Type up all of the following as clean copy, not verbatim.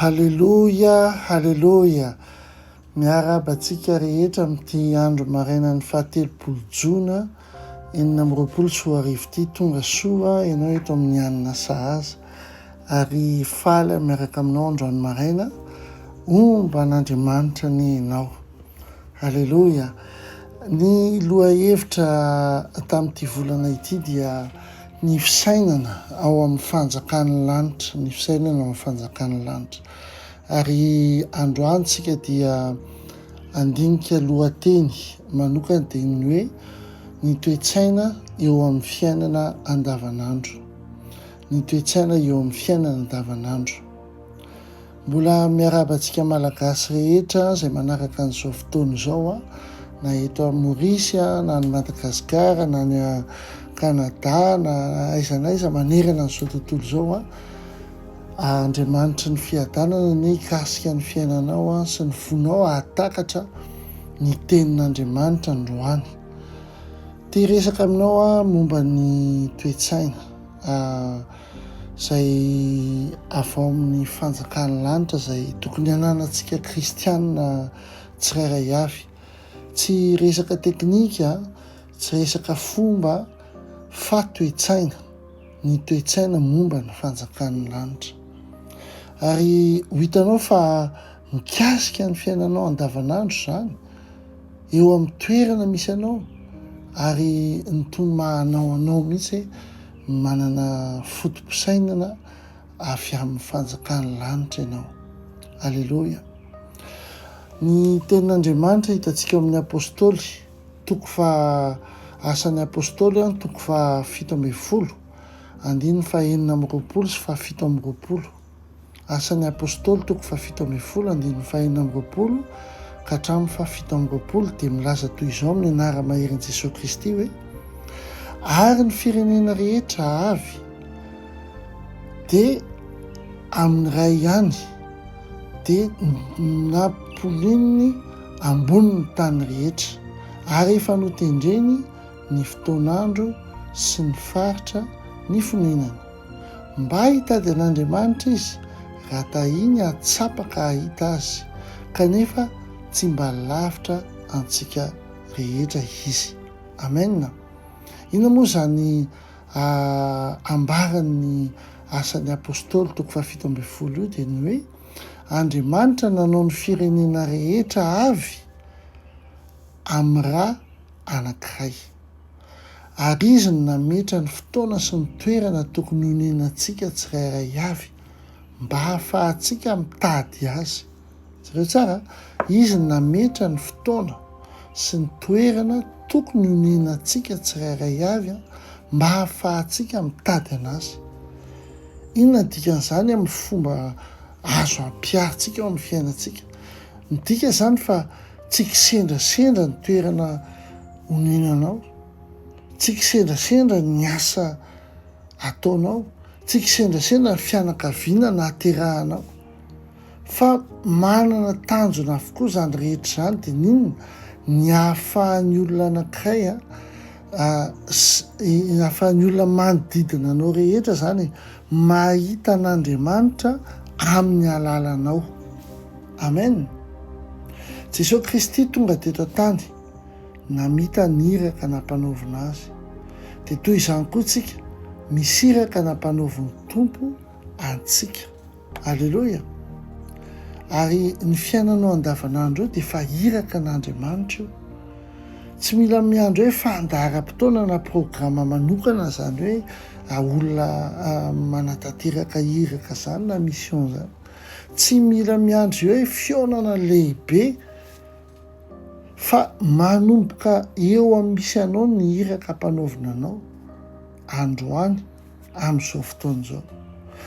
Halleloja, halleloja. Miarahaba antsika rehetra amin'ity andro marainan'ny 17 jona 2024 tonga soa ianao eto amin'ny anina sahaza ary faly miaraka aminao androany maraina omba an'Andriamanitra ny ianao. Halleloja. Ny lohahevitra tamin'ity volana ity dia ny fisainana ao amin'ny fanjakan'ny lanitra, ny fisainana ao amin'ny fanjakan'ny lanitra. Ary androany tsika dia andinika lohateny manokana dia ny hoe ny toe-tsaina eo amin'ny fiainana andavanandro. Ny toe-tsaina eo amin'ny fiainana andavanandro. Mbola miarabantsika malagasy rehetra izay manaraka an'izao fotoana izao na eto Maorisy na ny Madagasikara na ny Kanada na aiza n'aiza manerana an'izao tontolo izao Andriamanitra ny fiadanana ny hikasika ny fiainanao sy ny fonao hahatakatra ny tenin'Andriamanitra androany. Tia resaka aminao momba ny toe-tsaina izay avy ao amin'ny fanjakan'ny lanitra izay tokony hananantsika kristianina tsirairay avy. Tsy resaka teknika, tsy resaka fomba fa toe-tsaina. Ny toe-tsaina momba ny fanjakan'ny lanitra. Ary ho hitanao fa mikasika ny fiainanao andavanandro izany eo amin'ny toerana misy anao ary ny toy mahanao anao mihitsy manana fotom-pisainana avy amin'ny fanjakan'ny lanitra ianao. Halleloja. Ny tenin'Andriamanitra hitantsika amin'ny apôstôly toko fa asan'ny apôstôly toko fa 17 andiny fa 4 sy fa 7. Asan'ny apôstôly toko fa 17 andiny fa 4 ka hatramin'ny fa 7 dia milaza toy izao amin'ny anara-maherin' Jesosy Kristy hoe ary ny firenena rehetra avy dia amin'ny ray ihany dia napolininy ambonin'ny tany rehetra ary efa notendreny ny fotoanandro sy ny faritra ny fonenany mba hitady an'Andriamanitra izy raha tahiny hatsapaka hahita azy kanefa tsy mba lavitra antsika rehetra izy. Amen. Ina moa zany ambaran'ny asan'ny apôstôly toko fa 17 io dia ny hoe Andriamanitra nanao ny firenena rehetra avy amin'ny raha anankiray. Ary izy ny nametra ny fotoana sy ny toerana tokony honenantsika tsirairay avy mba hahafahantsika mitady azy. Zareo tsara, izy ny nametra ny fotoana sy ny toerana tokony honenantsika tsirairay avy mba hahafahantsika mitady anazy. Inona dikan'izany amin'ny fomba azo ampiarintsika ao amin'ny fiainantsika? Midika izany fa tsy kisendrasendra ny toerana honenanao, tsy kisendrasendra ny asa ataonao, tsy kisendrasendra ny fianakaviana na aterahanao, fa manana tanjona avokoa izany rehetra izany dia ninona? Ny hahafahan'ny olona anankiray hahafahan'ny olona manodidina anao rehetra izany mahita an'Andriamanitra amin'ny alalanao. Amen. Jesosy Kristy tonga teto an-tany namita ny iraka nampanaovina azy. Dia toy izany koa tsika misy iraka nampanaovin'ny Tompo antsika. Halleloja. Ary ny fiainanao andavanandro eo dia fa iraka n'Andriamanitra io. Tsy mila miandro hoe fandaharam-potoana na programa manokana izany hoe olona manatanteraka iraka izany na mission izany. Tsy mila miandro hoe fionana lehibe fa manomboka eo amin'ny misy anao ny iraka ampanaovina anao androany amin'izao fotoana izao.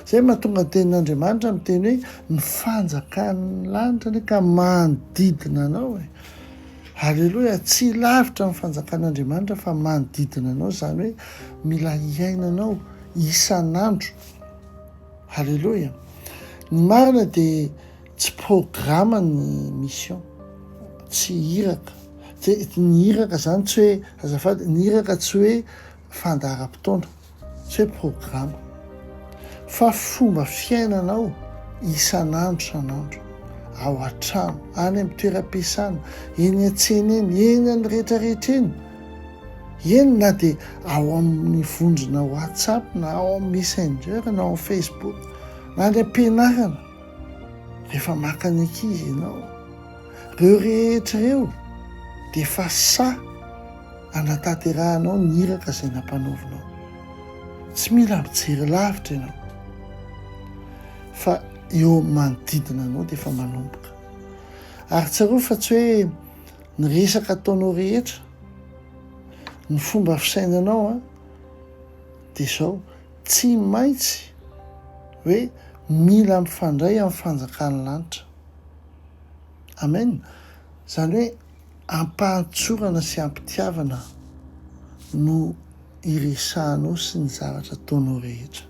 Izay mahatonga ny tenin'Andriamanitra miteny hoe ny fanjakan'ny lanitra ny ka manodidina anao. Halleloja. Tsy lavitra ny fanjakan'Andriamanitra fa manodidina anao, izany hoe mila hiainanao isan'andro. Halleloja. Ny marina dia tsy programa ny mission, tsy iraka. Ny iraka izany tsy hoe azafady, ny iraka tsy hoe fandaharam-potoana, tsy hoe programa, fa fomba fiainanao isan'andro ao an-trano, any amin'ny toeram-piasana, eny an-tsena eny, eny any rehetrarehetra eny, eny na dia ao amin'ny vondrona WhatsApp na ao amin'ny Messenger na ao amin'ny Facebook na ny ampianarana, rehefa maka ny ankizy ianao, reo rehetra ireo dia fa sa anataterahanao ny iraka izay nampanaovinao. Tsy mila mijery lavitra ianao fa eo manodidina anao dia efa manomboka. Ary tsaroa fa tsy hoe ny resaka ataonao rehetra, ny fomba fisainanao dia izao, tsy maintsy hoe mila mifandray amin'ny fanjakan'ny lanitra. Amen. Izany hoe ampahantsorana sy ampitiavana no iresahanao sy ny zavatra ataonao rehetra.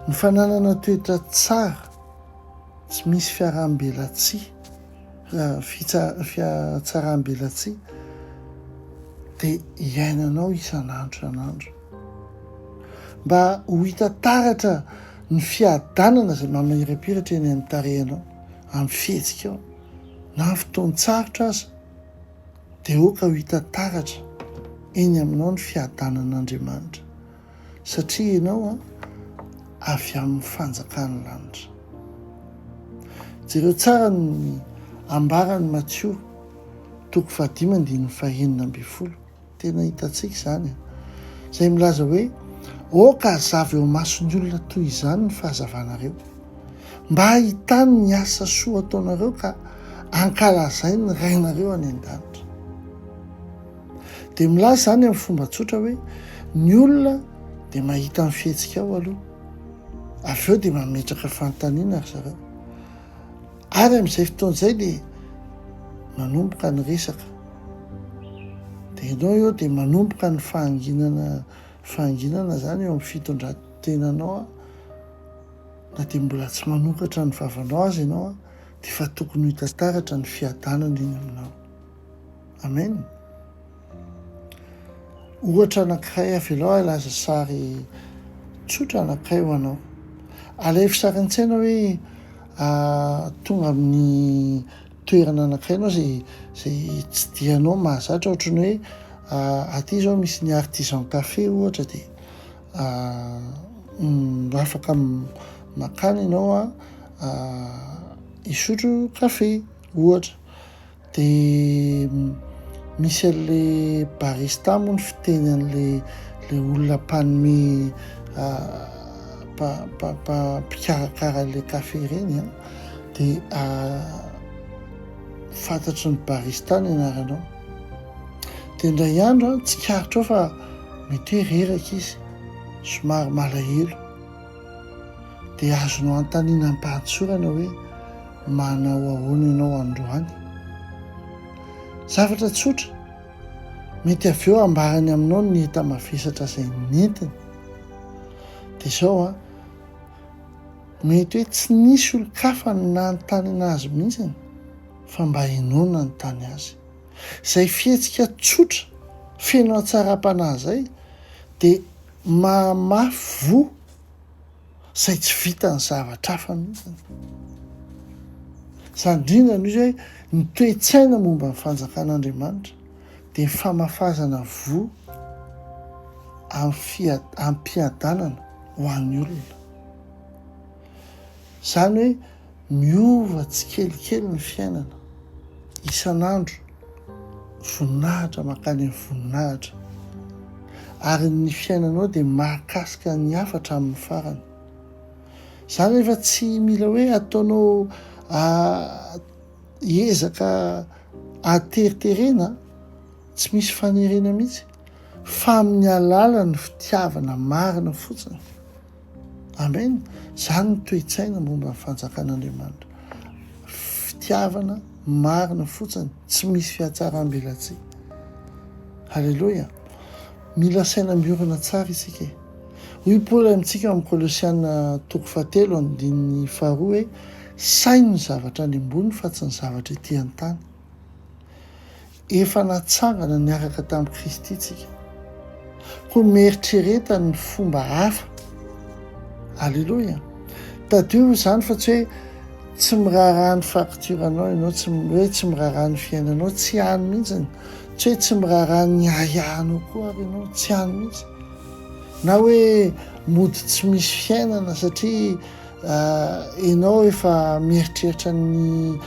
Ny fananana toetra tsara, tsy misy fiaraham-belatsia, fiatsaram-belatsia, dia iainanao isan'andro. Mba ho hita taratra ny fiadanana izay mamirapiratra eny amin'ny tarehinao, amin'ny fihetsika ao, na amin'ny fotoan-tsarotra aza, dia oka ho hita taratra eny aminao ny fiadanan'Andriamanitra. Satria ianao avy amin'ny fanjakan'ny lanitra. Jereo tsara ny ambaran'ny Matteo 5:15. Tena hitantsika izany. Izay milaza hoe oka azava eo mason'ny olona toy izany ny fahazavanareo, mba hahitany ny asa soa ataonareo ka ankalazai ny rainareo any an-danitra. Dia milaza izany amin'ny fomba tsotra hoe ny olona dia mahita ny fihetsika ao aloha, avy eo dia mametraka fanontaniana ry zareo. Ary amin'izay fotoan'izay dia manomboka ny resaka. Dia ianao eo dia manomboka ny fahanginana zany eo amin'ny fitondran-tenanao, na dia mbola tsy manokatra ny vavanao azy ianao, dia fa tokony hita taratra ny fiadanana iny aminao. Amen. Ohatra anankiray avelao ilaza sary tsotra anankiray ho anao. Alefy sary an-tsaina hoe tonga amin'ny toerana anankiray ianao izay tsy dianao mahazatra, ohatrany hoe aty izao misy ny artisan café ohatra, dia afaka makany ianao hisotro kafe ohatra. Dia misy an'le barista moa ny fiteny an'le olona mpanome mpikarakara an'le kafe ireny dia fantatry ny barista ny anaranao. Dia indray andro tsikaritro ao fa mety hoe reraka izy, somary malahelo, dia azonao antaniana ampahantsorana hoe manao ahoana ianao androany. Zavatra tsotra, mety avy eo ambarany aminao ny enta-mavesatra izay nentiny. Dia izao mety hoe tsy nisy olon-kafa nanontany anazy mihitsy, fa mba ianao nanontany azy. Izay fihetsika tsotra feno hatsaram-panahy izay dia mamafy vo izay tsy vita ny zavatra hafa mihitsy. Izany indrindra noho izy hoe ny toe-tsaina momba ny fanjakan'Andriamanitra dia famafazana vo amin'ny ampiadanana ho an'ny olona. Izany hoe miova tsikelikely ny fiainana isan'andro, voninahitra makany amin'ny voninahitra, ary ny fiainanao dia mahakasika ny hafatra amin'ny farany. Izany efa tsy mila hoe ataonao ezaka ateriterena, tsy misy fanerena mihitsy, fa amin'ny alalan'ny fitiavana marina fotsiny. Amen. Izany ny toe-tsaina momba ny fanjakan'Andriamanitra. Fitiavana marina fotsiny, tsy misy fiatsaram-belatsia. Halleloja. Mila saina miorina tsara isika. Hoy Paoly amintsika amin'ny Kolosiana 3:2 hoe saino ny zavatra any ambony fa tsy ny zavatra ety an-tany. Efa natsangana niaraka tamin'i Kristy tsika, ho mieritreretany ny fomba hafa. Halleloja. tadio izany fa tsy hoe tsy miraharaha ny fakturanao ianao hoe tsy miraharaha ny fiainanao tsy hany mihitsiny tsy hoe tsy miraharaha ny ahiahanao koa ary ianao tsy hany mihitsy na hoe mody tsy misy fiainana satria ianao efa mieritreritra ny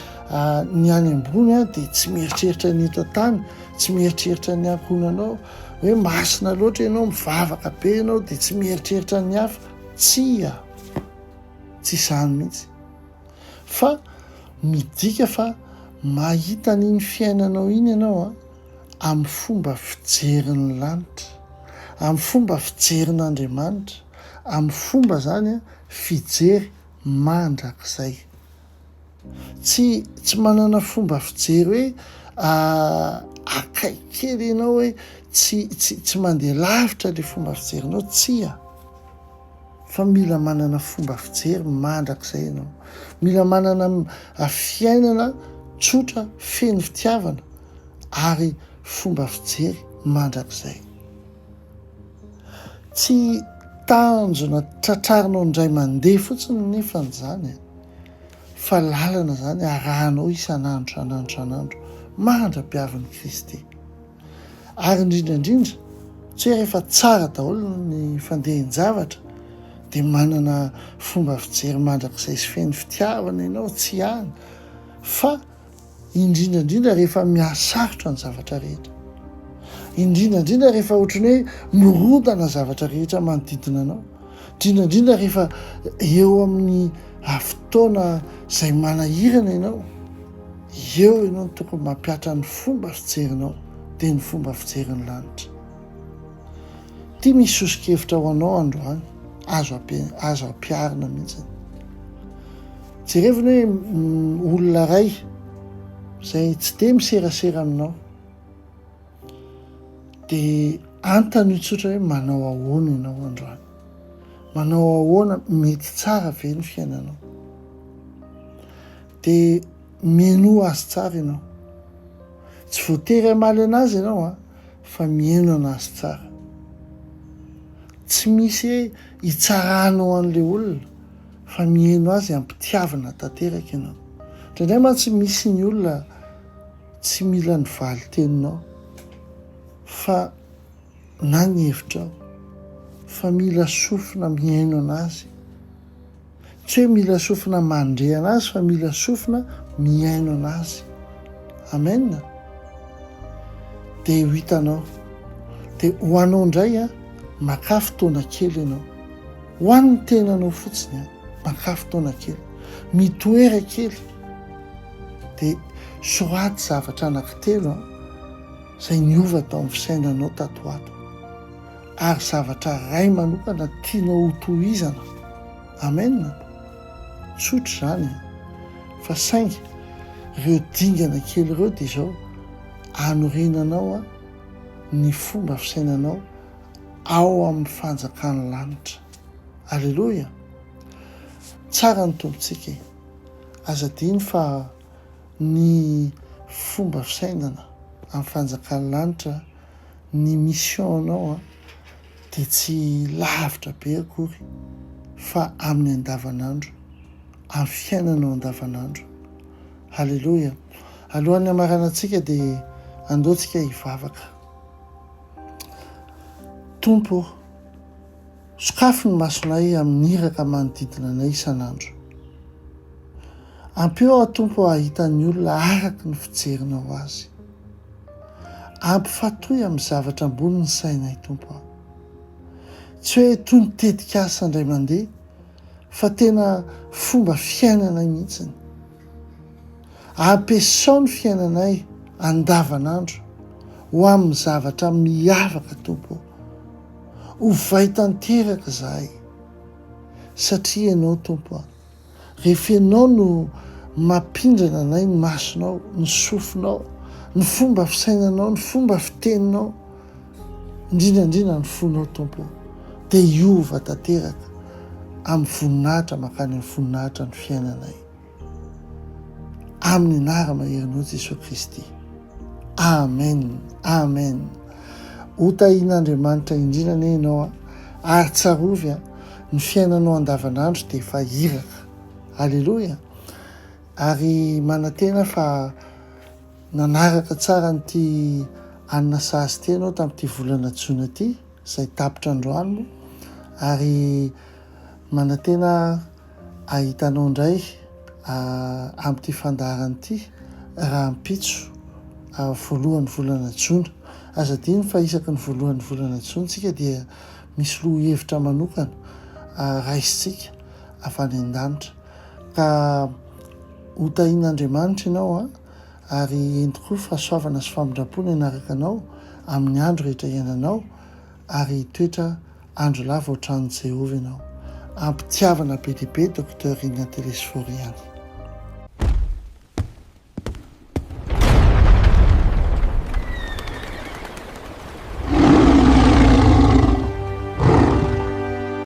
any ambony a dia tsy mieritreritra ny eto tany tsy mieritreritra ny ankonanao hoe masina loatra ianao mivavaka be ianao dia tsy mieritreritra ny hafa tsy izany mihitsy fa midika fa mahita n'iny fiainanao iny ianao amin'ny fomba fijerin'ny lanitra amin'ny fomba fijerin'Andriamanitra amin'ny fomba zany fijery mandrakizay tsy manana fomba fijery hoe akaikely ianao hoe tsy mandeha lavitra le fomba fijerinao fa mila manana fomba fijery mandrakizay ianao mila manana fiainana tsotra feno fitiavana ary fomba fijery mandrakizay tsy tanjona tratrarinao indray mandeha fotsiny nefa n'izany fa lalana zany arahanao isan'andro mandra-piavin'i Kristy ary indrindrandrindra tsy hoe rehefa tsara daholo ny fandehan-javatra dia manana fomba fijery mandrakizay sy feno fitiavana ianao tsy hany fa indrindrandrindra rehefa mihasarotra ny zavatra rehetra indrindrandrindra rehefa ohatrany hoe mirodana zavatra rehetra manodidina anao indrindrandrindra rehefa eo amin'ny fotoana izay manahirana ianao eo ianao no tokony mampiatra ny fomba fijerinao dia ny fomba fijerin'ny lanitra tia misy osikevitra ho anao androany azo ampiarina mihitsy jerevina hoe olona ray izay tsy dia miserasera aminao dia antany io tsotra hoe manao ahoana ianao androany manao ahoana mety tsara ve ny fiainanao dia mieno azy tsara ianao tsy voatery hamaly anazy ianao fa mieno anazy tsara tsy misy hoe hitsarahanao an'ilay olona fa mieno azy ampitiavana tanteraka ianao indray mantsy misy ny olona tsy mila ny valy teninao fa na ny hevitrao fa mila sofina miaino anazy tsy hoe mila sofina mandre anazy fa mila sofina miaino anazy amen dia ho hitanao dia ho anao indray maka fotoana kely ianao ho an'ny tenanao fotsiny maka fotoana kely mitoera kely dia soaty zavatra anankitelo izay niova tao amin'ny fisainanao tato ato ary zavatra ray manokana tianao hotohizana amen tsotra izany fa saingy ireo dingana kely ireo dia izao anorenanao ny fomba fisainanao ao amin'ny fanjakan'ny lanitra alleloia tsara ny tompontsika azadiny fa ny fomba fisainana amin'ny fanjakan'ny lanitra ny missionanao dia tsy lavitra be akory fa amin'ny andavanandro amin'ny fiainanao andavanandro halleloia alohan'ny hamarana antsika dia andeontsika hivavaka tompo sokafo ny masonay amin'ny iraka manodidina anay isan'andro ampeo aho tompo hahitan'ny olona araka ny fijerinao azy ampifatoy amin'ny zavatra ambony ny sainay tompo tsy hoe toy ny tetikasa indray mandeha fa tena fomba fiainanay mihitsiny ampiasao ny fiainanay andavanandro ho amin'ny zavatra miavaka tompo ho vaitanteraka zahay satria ianao tompo rehefa ianao no mampindrana anay ny masonao ny sofinao ny fomba fisainanao ny fomba fiteninao indrindrandrindra ny fonao tompo dia hiova tanteraka amin'ny voninahitra makany amin'ny voninahitra ny fiainanay amin'ny anara-maherinao Jesosy Kristy amen amen hotahian'Andriamanitra indrindrana ianao ary tsarovy ny fiainanao andavanandro dia efa iraka Alleloia. Ary manantena fa nanaraka tsara nyity anina sasy ty anao tamin'ity volana jona ty, izay tapitra androano, ary manantena ahitanao indray amin'ity fandaharana ity raha mpitso voalohan'ny volana jona. Aza diny fa isaky ny voalohan'ny volana jona tsika dia misy loha hevitra manokana raisitsika avy any an-danitra, ka hotahin'Andriamanitra ianao ary entiko fahasoavana sy famindrapona ianaraka anao amin'ny andro rehetra iainanao, ary toetra andro lava ohatran'i Jehovah ianao. Ampitiavana be dia be Docteur Rina Telesforiana.